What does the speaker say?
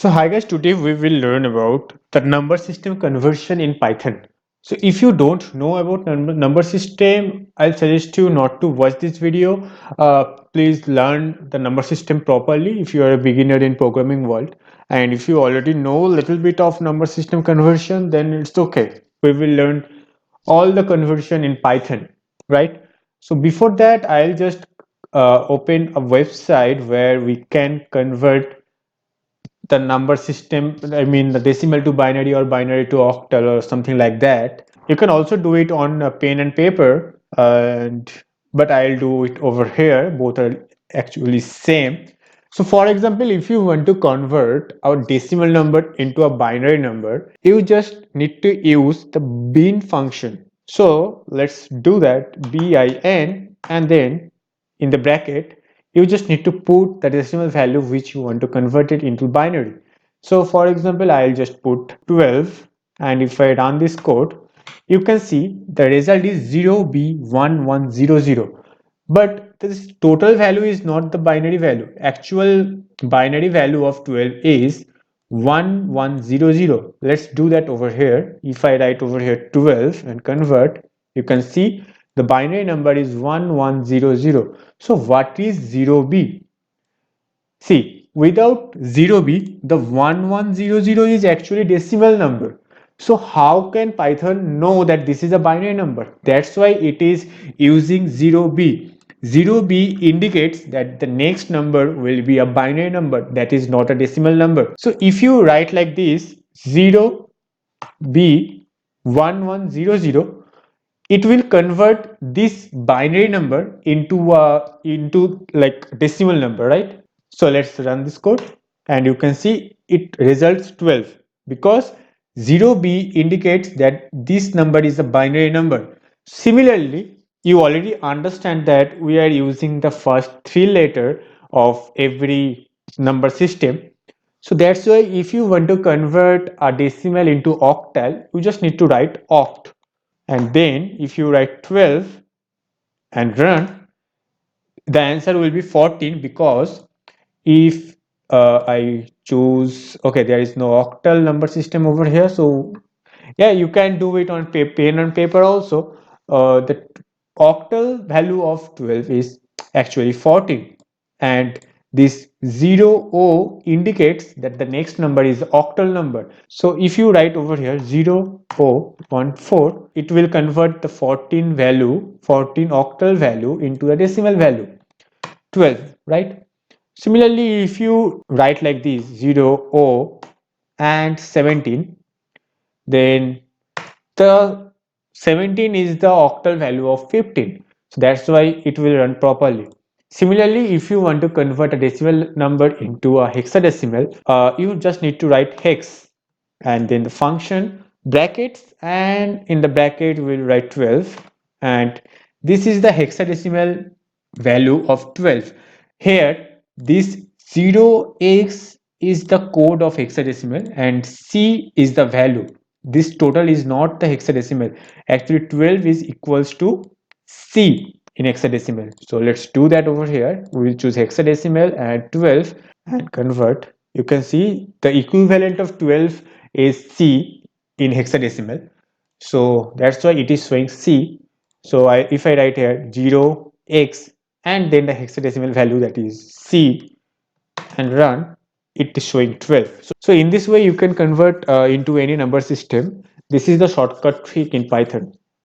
So hi guys, today we will learn about the number system conversion in Python. So if you don't know about number system, I'll suggest you not to watch this video. Please learn the number system properly if you are a beginner in programming world. And if you already know a little bit of number system conversion, then it's okay. We will learn all the conversion in Python, right? So before that, I'll just open a website where we can convert the number system, I mean the decimal to binary or binary to octal or something like that. You can also do it on a pen and paper, and but I'll do it over here. Both are actually same. So for example, if you want to convert our decimal number into a binary number, you just need to use the bin function. So let's do that, bin, and then in the bracket you just need to put the decimal value which you want to convert it into binary. So for example, I'll just put 12, and if I run this code, you can see the result is 0b1100, but this total value is not the binary value. Actual binary value of 12 is 1100. Let's do that over here. If I write over here 12 and convert, you can see the binary number is 1100. So what is 0b? See, without 0b, the 1100 is actually decimal number. So how can Python know that this is a binary number? That's why it is using 0b. 0b indicates that the next number will be a binary number, that is not a decimal number. So if you write like this, 0b1100, it will convert this binary number into like decimal number, right? So let's run this code, and you can see it results 12 because 0b indicates that this number is a binary number. Similarly, you already understand that we are using the first three letter of every number system. So that's why if you want to convert a decimal into octal, you just need to write oct, and then if you write 12 and run, the answer will be 14, because if I choose, okay, there is no octal number system over here. So yeah, you can do it on pen and paper also. The octal value of 12 is actually 14, and this 0 indicates that the next number is octal number. So if you write over here 0014, it will convert the 14 octal value into a decimal value 12, right? Similarly, if you write like this 0 and 17, then the 17 is the octal value of 15. So that's why it will run properly. Similarly, if you want to convert a decimal number into a hexadecimal, you just need to write hex and then the function brackets, and in the bracket we'll write 12, and this is the hexadecimal value of 12. Here this 0x is the code of hexadecimal and C is the value. This total is not the hexadecimal. Actually 12 is equals to C in hexadecimal. So let's do that over here. We will choose hexadecimal and 12 and convert. You can see the equivalent of 12 is C in hexadecimal. So that's why it is showing C. So if I write here 0x and then the hexadecimal value, that is C, and run, it is showing 12. So in this way you can convert into any number system. This is the shortcut trick in Python.